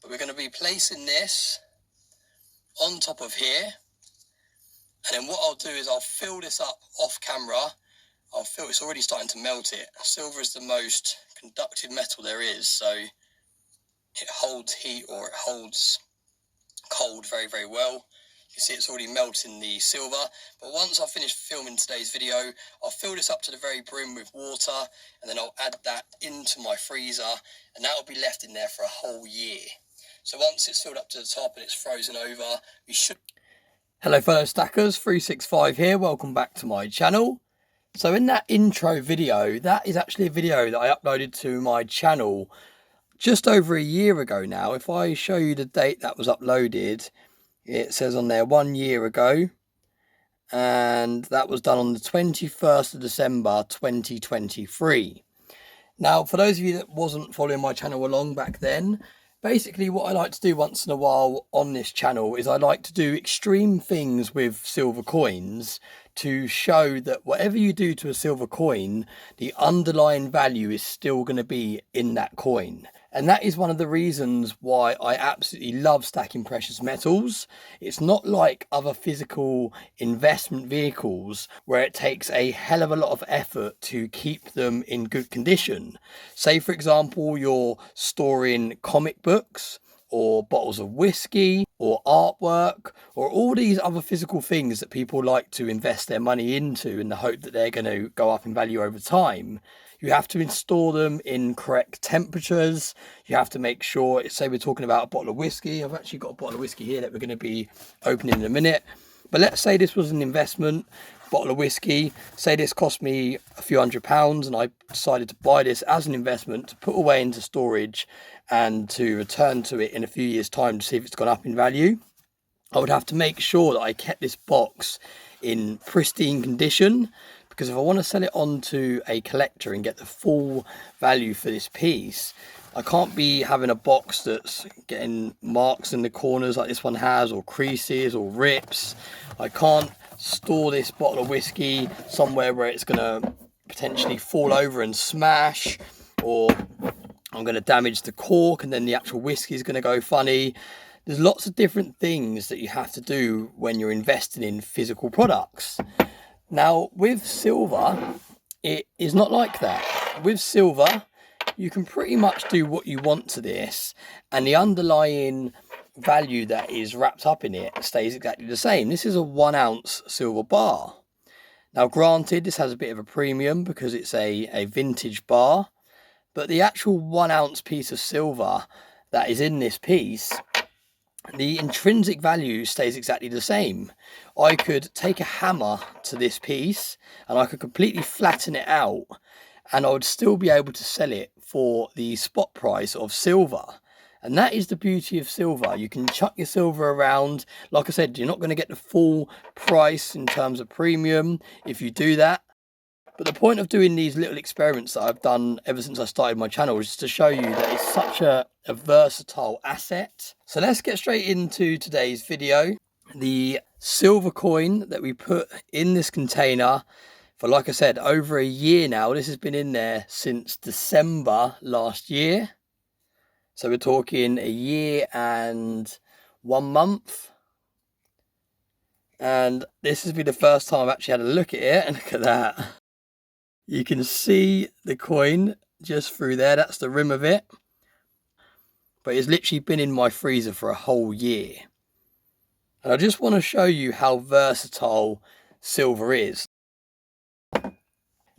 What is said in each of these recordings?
But we're going to be placing this on top of here, and then what I'll do is I'll fill this up off camera. I'll feel it's already starting to melt it. Silver is the most conductive metal there is, so it holds heat, or it holds cold very, very well. You can see it's already melting the silver. But once I've finished filming today's video, I'll fill this up to the very brim with water, and then I'll add that into my freezer, and that'll be left in there for a whole year. So once it's filled up to the top and it's frozen over, we should... Hello fellow stackers, 365 here, welcome back to my channel. So in that intro video, that is actually a video that I uploaded to my channel just over a year ago now. If I show you the date that was uploaded, it says on there 1 year ago, and that was done on the 21st of December 2023. Now, for those of you that wasn't following my channel along back then, basically what I like to do once in a while on this channel is I like to do extreme things with silver coins to show that whatever you do to a silver coin, the underlying value is still going to be in that coin. And that is one of the reasons why I absolutely love stacking precious metals. It's not like other physical investment vehicles where it takes a hell of a lot of effort to keep them in good condition. Say, for example, you're storing comic books or bottles of whiskey or artwork or all these other physical things that people like to invest their money into in the hope that they're going to go up in value over time. You have to install them in correct temperatures. You have to make sure, say we're talking about a bottle of whiskey. I've actually got a bottle of whiskey here that we're going to be opening in a minute. But let's say this was an investment bottle of whiskey. Say this cost me a few £100 and I decided to buy this as an investment to put away into storage and to return to it in a few years' time to see if it's gone up in value. I would have to make sure that I kept this box in pristine condition, because if I want to sell it on to a collector and get the full value for this piece, I can't be having a box that's getting marks in the corners like this one has, or creases or rips. I can't store this bottle of whiskey somewhere where it's going to potentially fall over and smash, or I'm going to damage the cork and then the actual whiskey is going to go funny. There's lots of different things that you have to do when you're investing in physical products. Now, with silver, it is not like that. With silver, you can pretty much do what you want to this, and the underlying value that is wrapped up in it stays exactly the same. This is a 1 ounce silver bar. Now, granted, this has a bit of a premium because it's a vintage bar, but the actual 1 ounce piece of silver that is in this piece, the intrinsic value stays exactly the same. I could take a hammer to this piece and I could completely flatten it out, and I would still be able to sell it for the spot price of silver. And that is the beauty of silver. You can chuck your silver around. Like I said, you're not going to get the full price in terms of premium if you do that. But the point of doing these little experiments that I've done ever since I started my channel is to show you that it's such a versatile asset. So let's get straight into today's video. The silver coin that we put in this container for, like I said, over a year now. This has been in there since December last year. So we're talking a year and 1 month. And this has been the first time I've actually had a look at it, and look at that. You can see the coin just through there. That's the rim of it. But it's literally been in my freezer for a whole year. And I just want to show you how versatile silver is.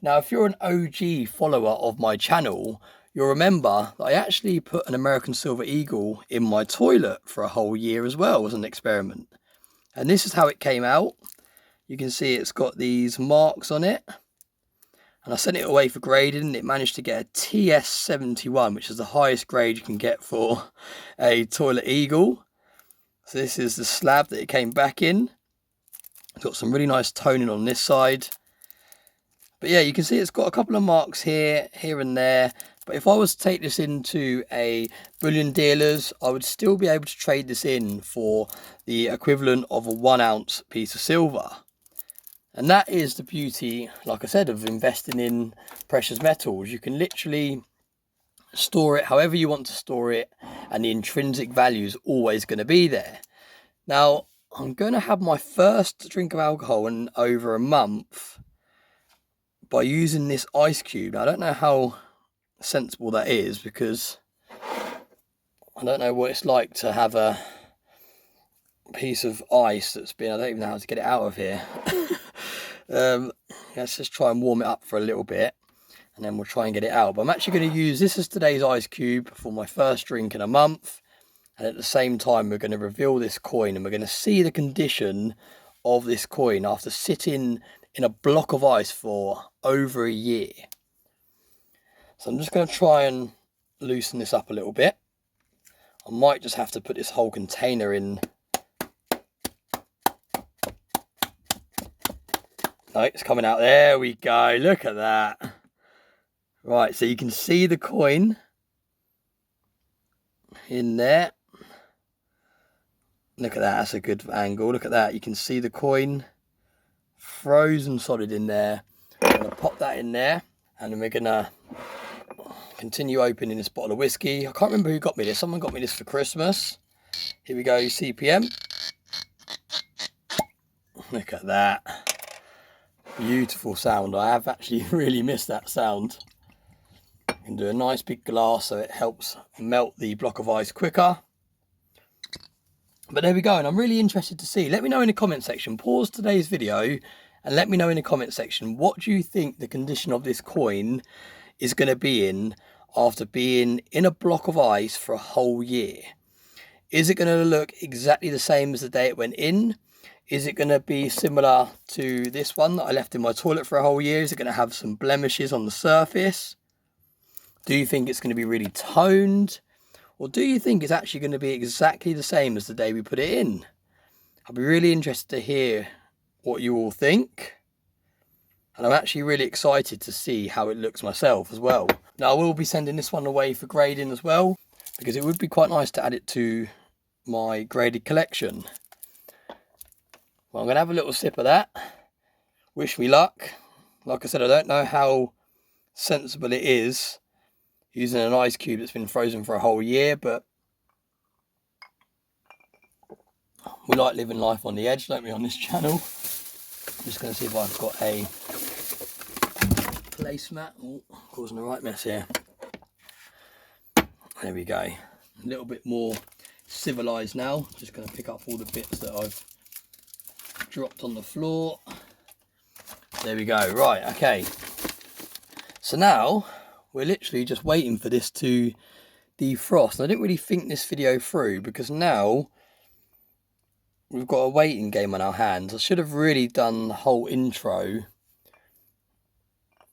Now, if you're an OG follower of my channel, you'll remember that I actually put an American Silver Eagle in my toilet for a whole year as well as an experiment. And this is how it came out. You can see it's got these marks on it. And I sent it away for grading, and it managed to get a TS71, which is the highest grade you can get for a toilet eagle. So this is the slab that it came back in. It's got some really nice toning on this side. But yeah, you can see it's got a couple of marks here and there. But if I was to take this into a bullion dealers, I would still be able to trade this in for the equivalent of a 1 ounce piece of silver. And that is the beauty, like I said, of investing in precious metals. You can literally store it however you want to store it, and the intrinsic value is always going to be there. Now, I'm going to have my first drink of alcohol in over a month by using this ice cube. Now, I don't know how sensible that is, because I don't know what it's like to have a piece of ice that's been, I don't even know how to get it out of here. Let's just try and warm it up for a little bit, and then we'll try and get it out. But I'm actually going to use this as today's ice cube for my first drink in a month. And at the same time, we're going to reveal this coin, and we're going to see the condition of this coin after sitting in a block of ice for over a year. So I'm just going to try and loosen this up a little bit. I might just have to put this whole container in. No, it's coming out. There we go. Look at that. Right, so you can see the coin in there. Look at that. That's a good angle. Look at that. You can see the coin frozen solid in there. I'm going to pop that in there, and then we're going to continue opening this bottle of whiskey. I can't remember who got me this. Someone got me this for Christmas. Here we go, CPM. Look at that. Beautiful sound. I have actually really missed that sound. You can do a nice big glass so it helps melt the block of ice quicker. But there we go, and I'm really interested to see. Let me know in the comment section. Pause today's video and let me know in the comment section, what do you think the condition of this coin is going to be in after being in a block of ice for a whole year? Is it going to look exactly the same as the day it went in? Is it going to be similar to this one that I left in my toilet for a whole year? Is it going to have some blemishes on the surface? Do you think it's going to be really toned? Or do you think it's actually going to be exactly the same as the day we put it in? I'll be really interested to hear what you all think. And I'm actually really excited to see how it looks myself as well. Now, I will be sending this one away for grading as well, because it would be quite nice to add it to my graded collection. Well, I'm going to have a little sip of that. Wish me luck. Like I said, I don't know how sensible it is using an ice cube that's been frozen for a whole year, but we like living life on the edge, don't we, on this channel? I'm just going to see if I've got a placemat. Oh, causing a right mess here. There we go. A little bit more civilized now. Just going to pick up all the bits that I've dropped on the floor. There we go. Right, okay. So now we're literally just waiting for this to defrost. And I didn't really think this video through, because now we've got a waiting game on our hands. I should have really done the whole intro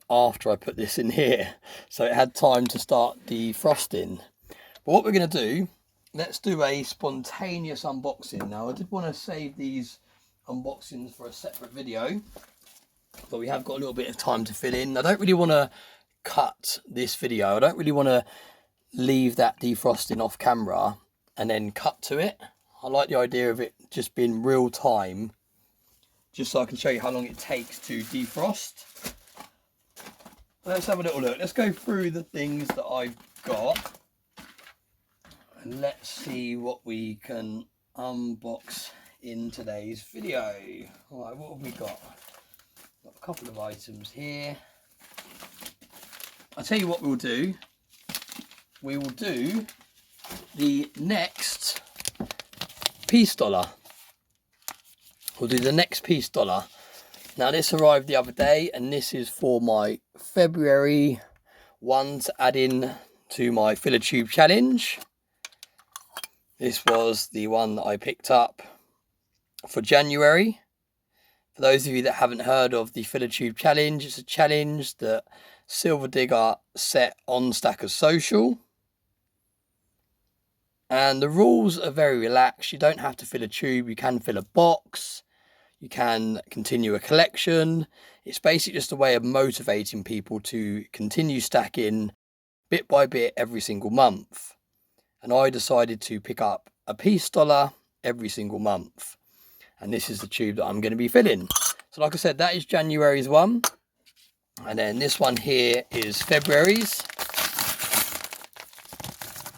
after I put this in here, so it had time to start defrosting. But what we're going to do, let's do a spontaneous unboxing. Now, I did want to save these unboxings for a separate video, but we have got a little bit of time to fill in. I don't really want to cut this video. I don't really want to leave that defrosting off camera and then cut to it. I like the idea of it just being real time, just so I can show you how long it takes to defrost. Let's have a little look. Let's go through the things that I've got and let's see what we can unbox in today's video. All right, what have we got? Got a couple of items here. I'll tell you what we'll do. We will do the next peace dollar. We'll do the next peace dollar. Now, this arrived the other day, and this is for my February one to add in to my filler tube challenge. This was the one that I picked up for January. For those of you that haven't heard of the filler tube challenge, it's a challenge that Silver Digger set on Stackers Social. And the rules are very relaxed. You don't have to fill a tube. You can fill a box. You can continue a collection. It's basically just a way of motivating people to continue stacking bit by bit every single month. And I decided to pick up a peace dollar every single month. And this is the tube that I'm going to be filling. So like I said, that is January's one. And then this one here is February's.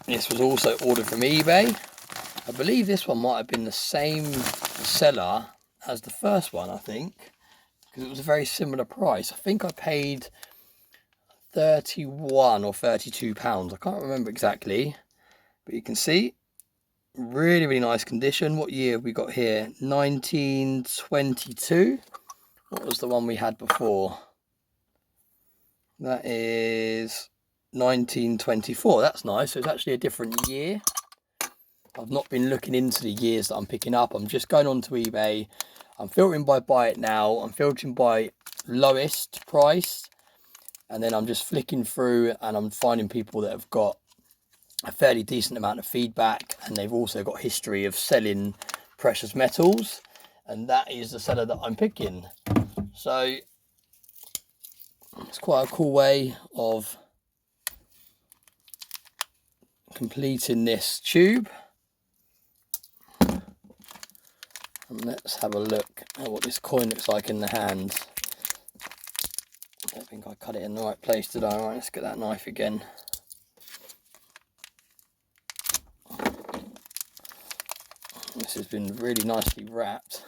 This was also ordered from eBay. I believe this one might have been the same seller as the first one, I think, because it was a very similar price. I think I paid 31 or 32 pounds. I can't remember exactly, but you can see really, really nice condition. What year have we got here? 1922. What was the one we had before? That is 1924. That's nice. So it's actually a different year. I've not been looking into the years that I'm picking up. I'm just going on to eBay. I'm filtering by buy it now. I'm filtering by lowest price. And then I'm just flicking through and I'm finding people that have got a fairly decent amount of feedback. And they've also got history of selling precious metals. And that is the seller that I'm picking. So it's quite a cool way of completing this tube. And let's have a look at what this coin looks like in the hand. I don't think I cut it in the right place, did I? Right, let's get that knife again. This has been really nicely wrapped.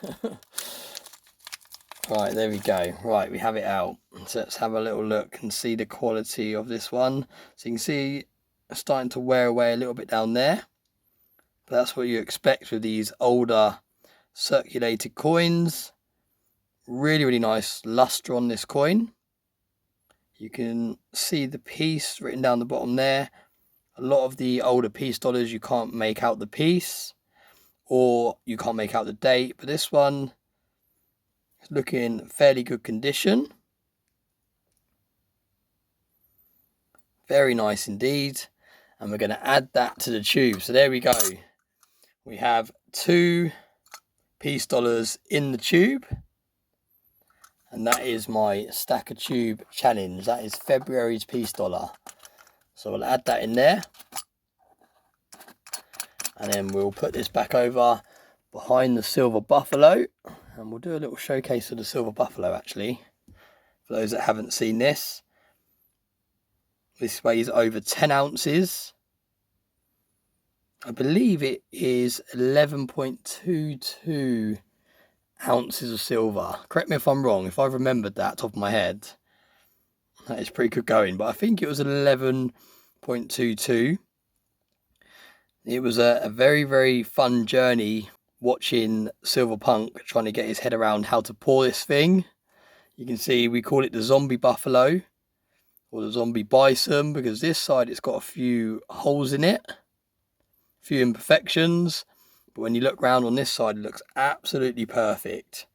Right, there we go. Right, we have it out. So let's have a little look and see the quality of this one. So you can see it's starting to wear away a little bit down there. But that's what you expect with these older circulated coins. Really, really nice luster on this coin. You can see the piece written down the bottom there. A lot of the older piece dollars, you can't make out the piece or you can't make out the date. But this one is looking fairly good condition. Very nice indeed. And we're going to add that to the tube. So there we go. We have 2 piece dollars in the tube. And that is my stack of tube challenge. That is February's piece dollar. So we'll add that in there. And then we'll put this back over behind the silver buffalo. And we'll do a little showcase of the silver buffalo actually. For those that haven't seen this. This weighs over 10 ounces. I believe it is 11.22 ounces of silver. Correct me if I'm wrong. If I remembered that top of my head, that is pretty good going. But I think it was 11.22. It was a very, very fun journey watching Silver Punk trying to get his head around how to pour this thing. You can see we call it the zombie buffalo or the zombie bison because this side it's got a few holes in it. Few imperfections, but when you look round on this side it looks absolutely perfect.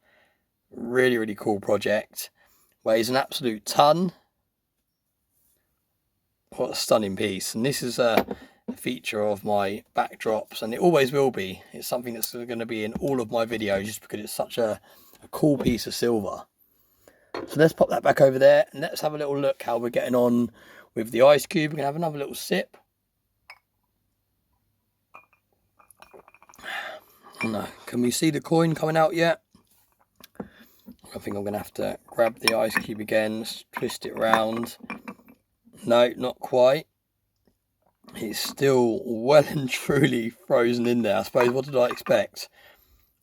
Really, really cool project. Weighs an absolute ton. What a stunning piece. And this is a feature of my backdrops, and it always will be. It's something that's going to be in all of my videos just because it's such a cool piece of silver. So let's pop that back over there and let's have a little look how we're getting on with the ice cube. We're going to have another little sip. No, can we see the coin coming out yet? I think I'm going to have to grab the ice cube again, twist it round. No, not quite. It's still well and truly frozen in there. I suppose, what did I expect?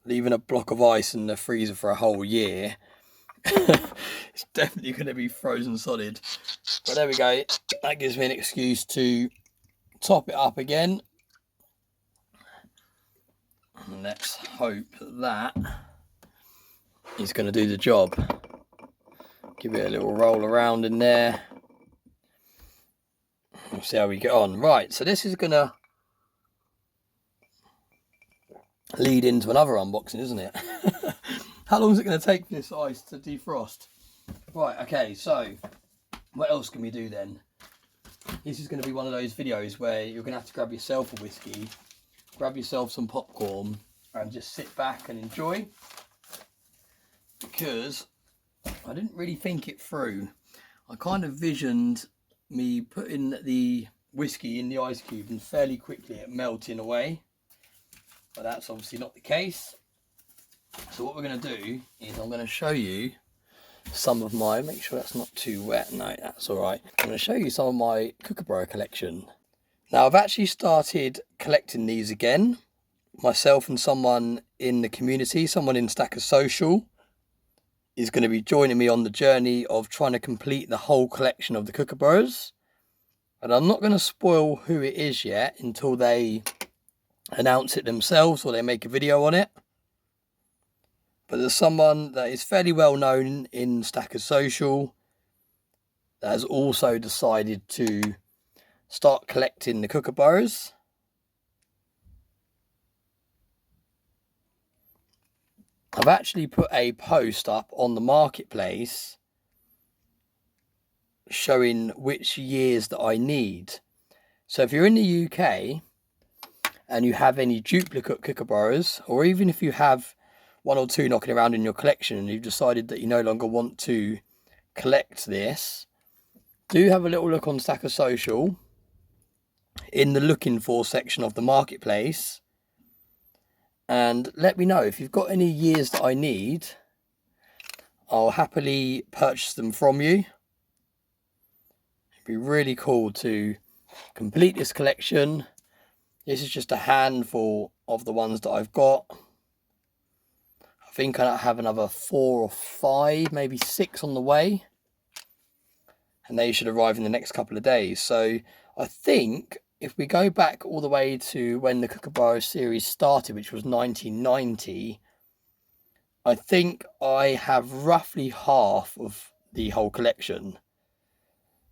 Leaving a block of ice in the freezer for a whole year. It's definitely going to be frozen solid. But there we go. That gives me an excuse to top it up again. And let's hope that is going to do the job. Give it a little roll around in there. We'll see how we get on. Right, so this is going to lead into another unboxing, isn't it? How long is it going to take for this ice to defrost? Right, okay, so what else can we do then? This is going to be one of those videos where you're going to have to grab yourself a whiskey, grab yourself some popcorn and just sit back and enjoy, because I didn't really think it through. I kind of visioned me putting the whiskey in the ice cube and fairly quickly it melting away, but that's obviously not the case. So what we're going to do is I'm going to show you some of my, make sure that's not too wet, no, that's all right. I'm going to show you some of my Kookaburra collection. Now I've actually started collecting these again, myself and someone in the community, someone in Stacker Social is going to be joining me on the journey of trying to complete the whole collection of the Kookaburras. And I'm not going to spoil who it is yet until they announce it themselves or they make a video on it. But there's someone that is fairly well known in Stacker Social that has also decided to start collecting the Kookaburras. I've actually put a post up on the marketplace showing which years that I need. So if you're in the UK and you have any duplicate Kookaburras, or even if you have one or two knocking around in your collection and you've decided that you no longer want to collect this, do have a little look on Stacker Social in the looking for section of the marketplace and let me know if you've got any years that I need. I'll happily purchase them from you. It'd be really cool to complete this collection. This is just a handful of the ones that I've got. I think I have another 4 or 5, maybe 6 on the way. And they should arrive in the next couple of days. So I think if we go back all the way to when the Kookaburra series started, which was 1990, I think I have roughly half of the whole collection.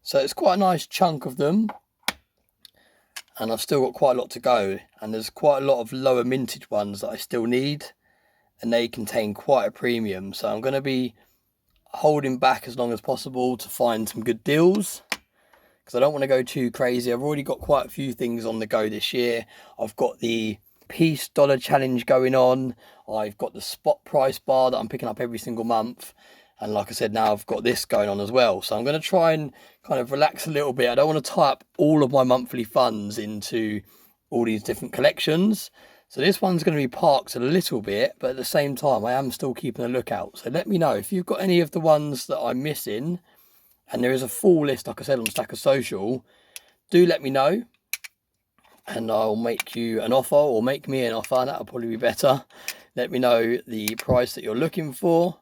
So it's quite a nice chunk of them. And I've still got quite a lot to go. And there's quite a lot of lower mintage ones that I still need. And they contain quite a premium. So I'm going to be holding back as long as possible to find some good deals. Because I don't want to go too crazy. I've already got quite a few things on the go this year. I've got the Peace Dollar Challenge going on. I've got the spot price bar that I'm picking up every single month. And like I said, now I've got this going on as well. So I'm going to try and kind of relax a little bit. I don't want to tie up all of my monthly funds into all these different collections. So this one's going to be parked a little bit, but at the same time, I am still keeping a lookout. So let me know if you've got any of the ones that I'm missing. And there is a full list, like I said, on Stacker Social. Do let me know. And I'll make you an offer, or make me an offer. That'll probably be better. Let me know the price that you're looking for.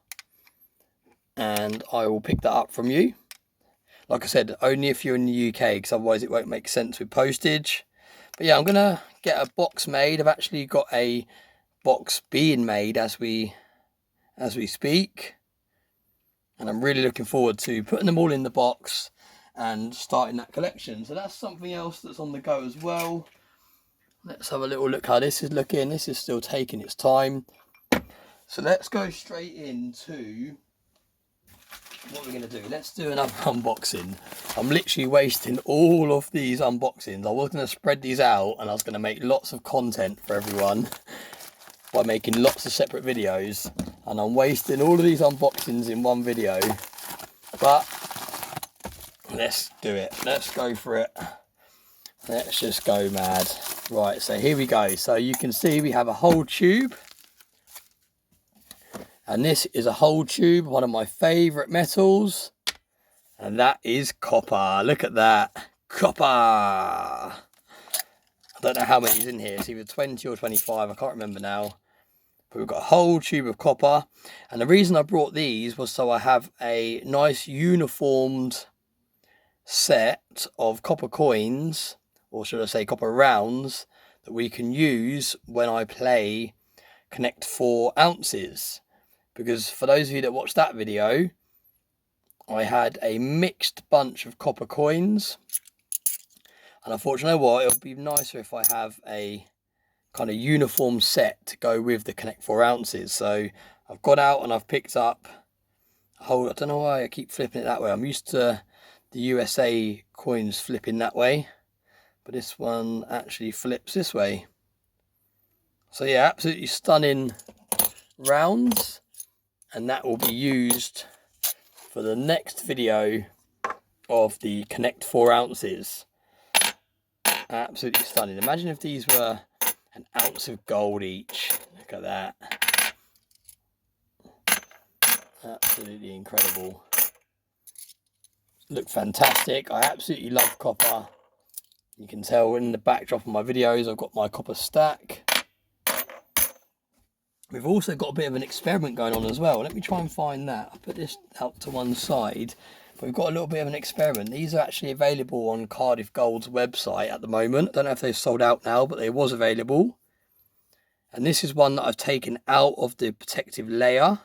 And I will pick that up from you. Like I said, only if you're in the UK, because otherwise it won't make sense with postage. But yeah, I'm going to get a box made. I've actually got a box being made as we speak. And I'm really looking forward to putting them all in the box and starting that collection. So that's something else that's on the go as well. Let's have a little look how this is looking. This is still taking its time. So let's go straight into what we're going to do. Let's do another unboxing. I'm literally wasting all of these unboxings. I was going to spread these out and I was going to make lots of content for everyone by making lots of separate videos, and I'm wasting all of these unboxings in one video. But let's do it. Let's go for it. Let's just go mad. Right, so here we go. So you can see we have a whole tube. And this is a whole tube, one of my favourite metals. And that is copper. Look at that. Copper. I don't know how many's in here. It's either 20 or 25. I can't remember now. But we've got a whole tube of copper. And the reason I brought these was so I have a nice uniformed set of copper coins, or should I say copper rounds, that we can use when I play Connect 4 ounces. Because for those of you that watched that video, I had a mixed bunch of copper coins. And I thought, you know what, it would be nicer if I have a kind of uniform set to go with the Connect 4 ounces. So I've got out and I've picked up a whole, I don't know why I keep flipping it that way. I'm used to the USA coins flipping that way. But this one actually flips this way. So yeah, absolutely stunning rounds. And that will be used for the next video of the Connect 4 ounces. Absolutely stunning. Imagine if these were an ounce of gold each. Look at that. Absolutely incredible. Look fantastic. I absolutely love copper. You can tell in the backdrop of my videos I've got my copper stack. We've also got a bit of an experiment going on as well. Let me try and find that. I'll put this out to one side. But we've got a little bit of an experiment. These are actually available on Cardiff Gold's website at the moment. I don't know if they've sold out now, but they was available. And this is one that I've taken out of the protective layer.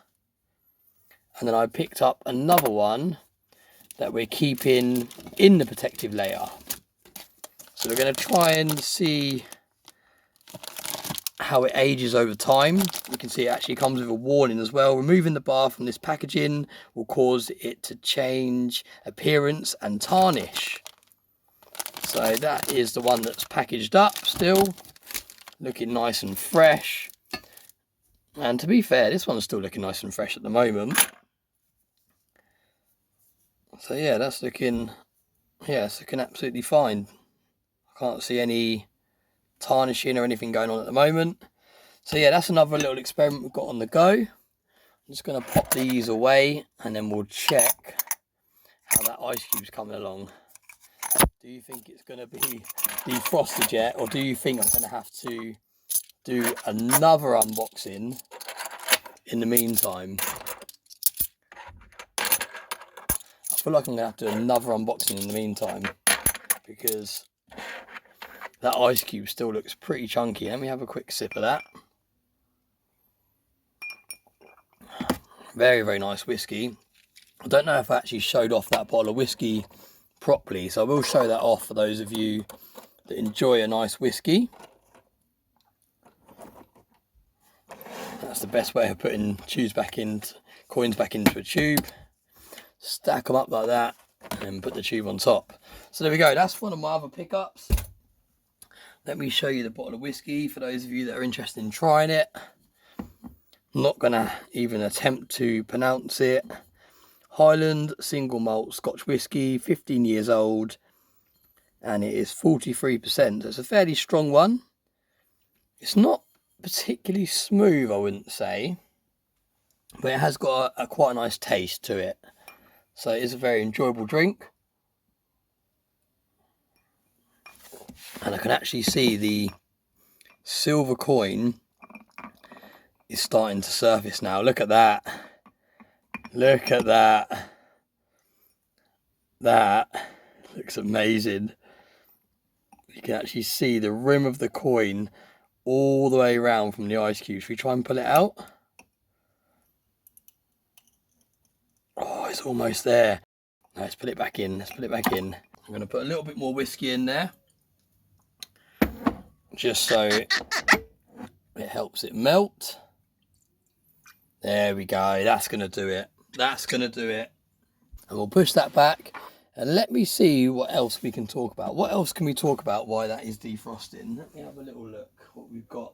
And then I picked up another one that we're keeping in the protective layer. So we're going to try and see how it ages over time. You can see it actually comes with a warning as well. Removing the bar from this packaging will cause it to change appearance and tarnish. So that is the one that's packaged up still, looking nice and fresh. And to be fair, this one's still looking nice and fresh at the moment. So yeah, that's looking, yeah, it's looking absolutely fine. I can't see any tarnishing or anything going on at the moment. So yeah, that's another little experiment we've got on the go. I'm just going to pop these away and then we'll check how that ice cube's coming along. Do you think it's going to be defrosted yet, or do you think I'm going to have to do another unboxing in the meantime? I feel like I'm going to have to do another unboxing in the meantime because that ice cube still looks pretty chunky. Let me have a quick sip of that. Very, very nice whiskey. I don't know if I actually showed off that bottle of whiskey properly, so I will show that off for those of you that enjoy a nice whiskey. That's the best way of putting coins back into a tube. Stack them up like that and then put the tube on top. So there we go, that's one of my other pickups. Let me show you the bottle of whiskey for those of you that are interested in trying it. I'm not gonna even attempt to pronounce it. Highland single malt Scotch whiskey, 15 years old, and it is 43%. So it's a fairly strong one. It's not particularly smooth, I wouldn't say, but it has got a quite a nice taste to it. So it is a very enjoyable drink. And I can actually see the silver coin is starting to surface now. Look at that. Look at that. That looks amazing. You can actually see the rim of the coin all the way around from the ice cube. Should we try and pull it out? Oh, it's almost there. No, let's put it back in. Let's put it back in. I'm going to put a little bit more whiskey in there, just so it helps it melt. There we go. That's going to do it. That's going to do it. And we'll push that back. And let me see what else we can talk about. What else can we talk about why that is defrosting? Let me have a little look what we've got.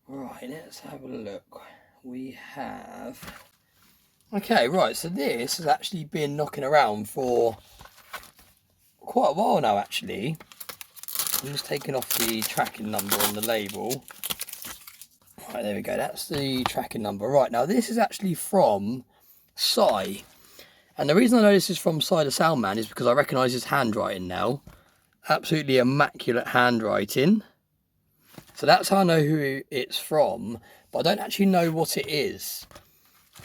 Right, let's have a look. We have... Okay, right, so this has actually been knocking around for quite a while now, actually. I'm just taking off the tracking number on the label. Right, there we go, that's the tracking number. Right, now this is actually from Si. And the reason I know this is from Si the Soundman is because I recognise his handwriting now. Absolutely immaculate handwriting. So that's how I know who it's from, but I don't actually know what it is.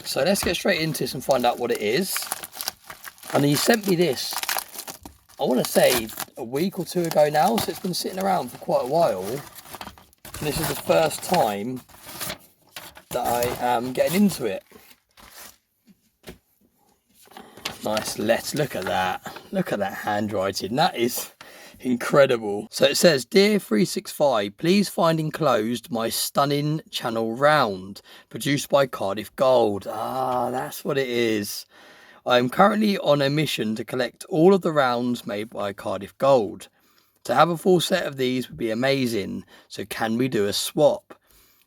So let's get straight into this and find out what it is. And he sent me this, I want to say a week or two ago now, so it's been sitting around for quite a while. And this is the first time that I am getting into it. Nice, let's look at that. Look at that handwriting, that is incredible. So it says, "Dear 365, please find enclosed my stunning channel round, produced by Cardiff Gold." Ah, that's what it is. "I am currently on a mission to collect all of the rounds made by Cardiff Gold. To have a full set of these would be amazing, so can we do a swap?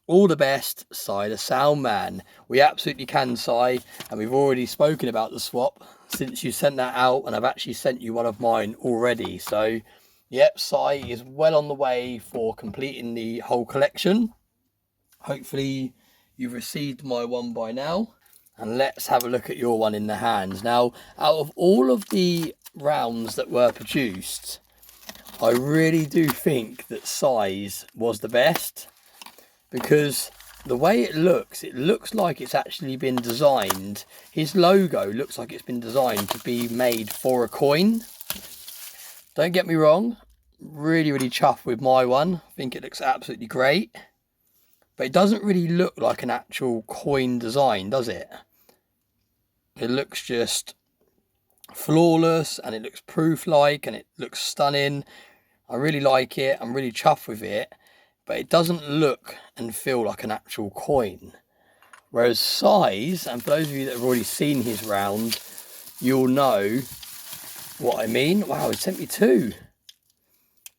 All the best, Si the Soundman." We absolutely can, Si, and we've already spoken about the swap since you sent that out, and I've actually sent you one of mine already. So yep, Si is well on the way for completing the whole collection. Hopefully you've received my one by now. And let's have a look at your one in the hands. Now, out of all of the rounds that were produced, I really do think that size was the best, because the way it looks like it's actually been designed. His logo looks like it's been designed to be made for a coin. Don't get me wrong, really chuffed with my one. I think it looks absolutely great, but it doesn't really look like an actual coin design, does it? It looks just flawless, and it looks proof-like, and it looks stunning. I really like it. I'm really chuffed with it, but it doesn't look and feel like an actual coin. Whereas size, and for those of you that have already seen his round, you'll know what I mean. Wow, he sent me two.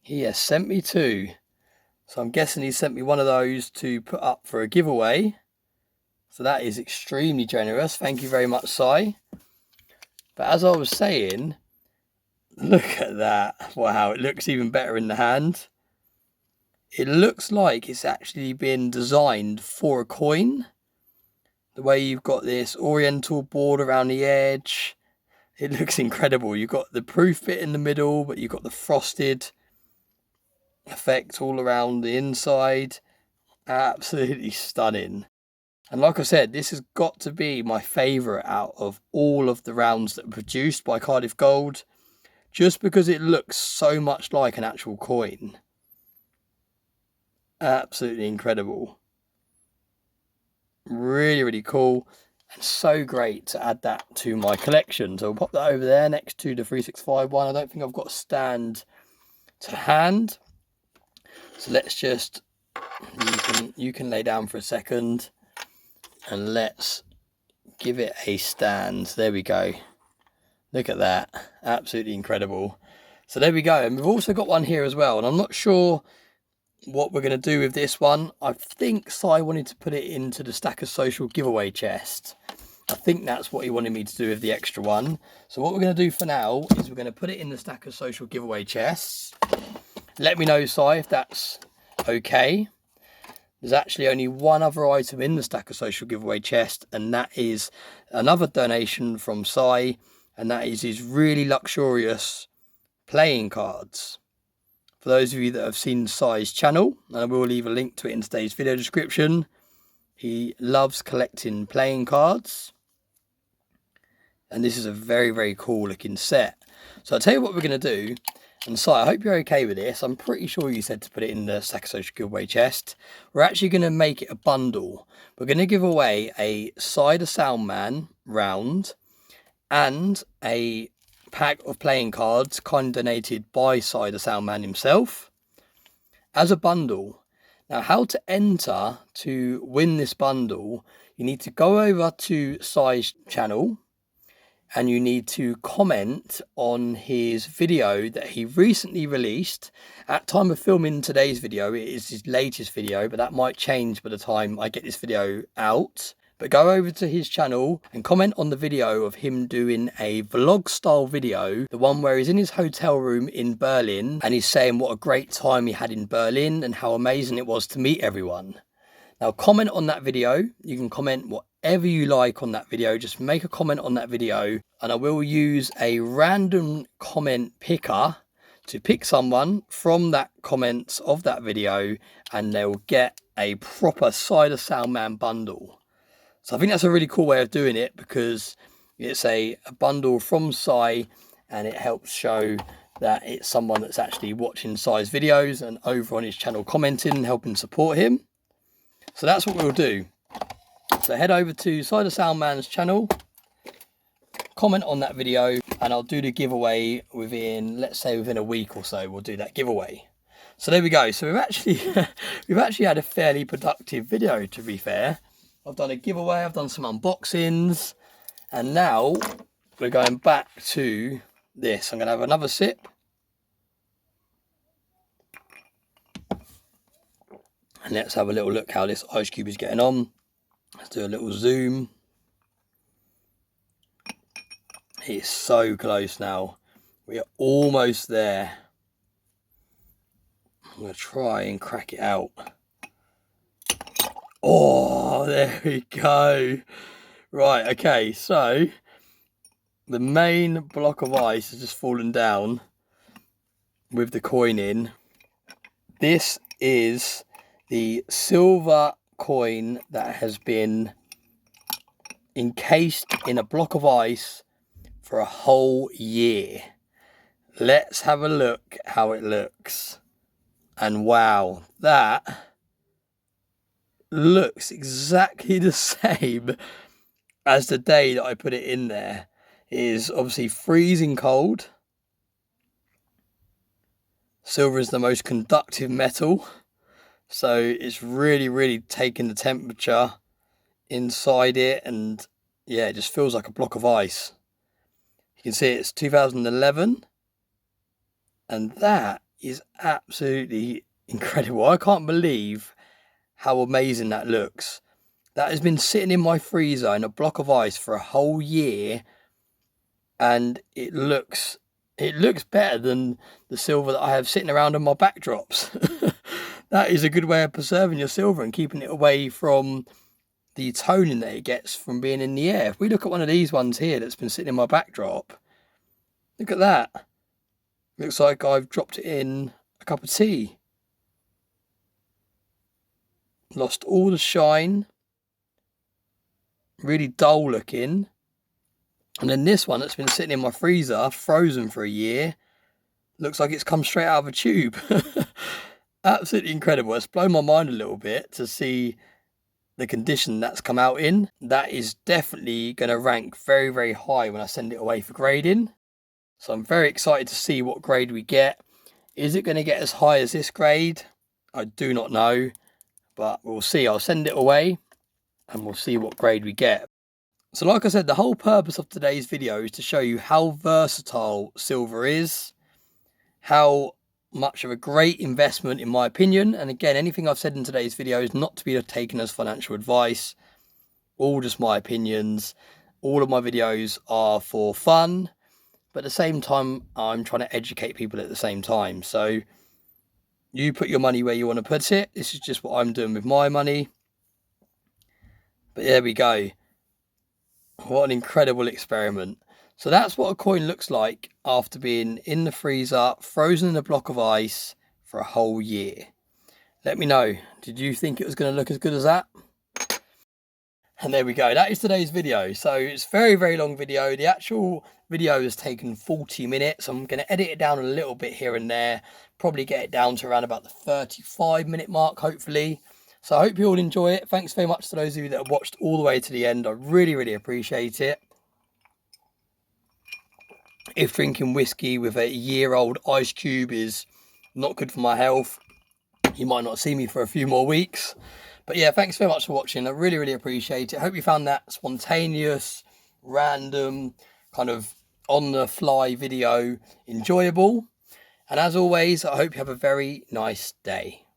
He has sent me two. So I'm guessing he sent me one of those to put up for a giveaway. So that is extremely generous. Thank you very much, Si. But as I was saying, look at that. Wow, it looks even better in the hand. It looks like it's actually been designed for a coin. The way you've got this oriental board around the edge. It looks incredible. You've got the proof bit in the middle, but you've got the frosted effect all around the inside. Absolutely stunning. And like I said, this has got to be my favourite out of all of the rounds that were produced by Cardiff Gold, just because it looks so much like an actual coin. Absolutely incredible. Really cool, and so great to add that to my collection. So we'll pop that over there next to the 365 one. I don't think I've got a stand to hand, so let's just, you can lay down for a second. And let's give it a stand. There we go. Look at that. Absolutely incredible. So there we go. And we've also got one here as well. And I'm not sure what we're going to do with this one. I think Si wanted to put it into the Stacker Social giveaway chest. I think that's what he wanted me to do with the extra one. So what we're going to do for now is we're going to put it in the Stacker Social giveaway chests. Let me know, Si, if that's okay. There's actually only one other item in the Stacker Social giveaway chest, and that is another donation from Si, and that is his really luxurious playing cards. For those of you that have seen Si's channel, and I will leave a link to it in today's video description, he loves collecting playing cards, and this is a very cool looking set. So I'll tell you what we're going to do. And Si, I hope you're okay with this. I'm pretty sure you said to put it in the Stacker Social giveaway chest. We're actually going to make it a bundle. We're going to give away a Cider Soundman round and a pack of playing cards kindly donated by Cider Soundman himself as a bundle. Now, how to enter to win this bundle, you need to go over to Si's channel, and you need to comment on his video that he recently released. At time of filming today's video, it is his latest video, but that might change by the time I get this video out. But go over to his channel and comment on the video of him doing a vlog style video, the one where he's in his hotel room in Berlin and he's saying what a great time he had in Berlin and how amazing it was to meet everyone. Now, comment on that video. You can comment whatever you like on that video. Just make a comment on that video, and I will use a random comment picker to pick someone from that comments of that video, and they'll get a proper Cider Soundman bundle. So I think that's a really cool way of doing it, because it's a bundle from Si, and it helps show that it's someone that's actually watching Si's videos and over on his channel commenting and helping support him. So that's what we'll do. So head over to Cider Soundman's channel, comment on that video, and I'll do the giveaway within, let's say within a week or so, we'll do that giveaway. So there we go. So we've actually had a fairly productive video, to be fair. I've done a giveaway, I've done some unboxings, and now we're going back to this. I'm going to have another sip. And let's have a little look how this ice cube is getting on. Let's do a little zoom. It's so close now. We are almost there. I'm going to try and crack it out. Oh, there we go. Right, okay, so the main block of ice has just fallen down with the coin in. This is the silver coin that has been encased in a block of ice for a whole year. Let's have a look how it looks. And wow, that looks exactly the same as the day that I put it in there. It is obviously freezing cold. Silver is the most conductive metal, so it's really taking the temperature inside it, and yeah, it just feels like a block of ice. You can see it's 2011, and that is absolutely incredible. I can't believe how amazing that looks. That has been sitting in my freezer in a block of ice for a whole year, and it looks better than the silver that I have sitting around on my backdrops. That is a good way of preserving your silver and keeping it away from the toning that it gets from being in the air. If we look at one of these ones here that's been sitting in my backdrop, look at that. Looks like I've dropped it in a cup of tea. Lost all the shine. Really dull looking. And then this one that's been sitting in my freezer, frozen for a year, looks like it's come straight out of a tube. Absolutely incredible. It's blown my mind a little bit to see the condition that's come out in. That is definitely going to rank very high when I send it away for grading. So I'm very excited to see what grade we get. Is it going to get as high as this grade? I do not know, but we'll see. I'll send it away and we'll see what grade we get. So like I said, the whole purpose of today's video is to show you how versatile silver is, how much of a great investment in my opinion. And again, anything I've said in today's video is not to be taken as financial advice, all just my opinions. All of my videos are for fun, but at the same time, I'm trying to educate people at the same time. So you put your money where you want to put it. This is just what I'm doing with my money. But there we go. What an incredible experiment. So that's what a coin looks like after being in the freezer, frozen in a block of ice for a whole year. Let me know, did you think it was going to look as good as that? And there we go, that is today's video. So it's a very long video. The actual video has taken 40 minutes. I'm going to edit it down a little bit here and there, probably get it down to around about the 35-minute mark, hopefully. So I hope you all enjoy it. Thanks very much to those of you that have watched all the way to the end. I really appreciate it. If drinking whiskey with a year-old ice cube is not good for my health, you might not see me for a few more weeks. But yeah, thanks very much for watching. I really appreciate it. I hope you found that spontaneous, random, kind of on-the-fly video enjoyable. And as always, I hope you have a very nice day.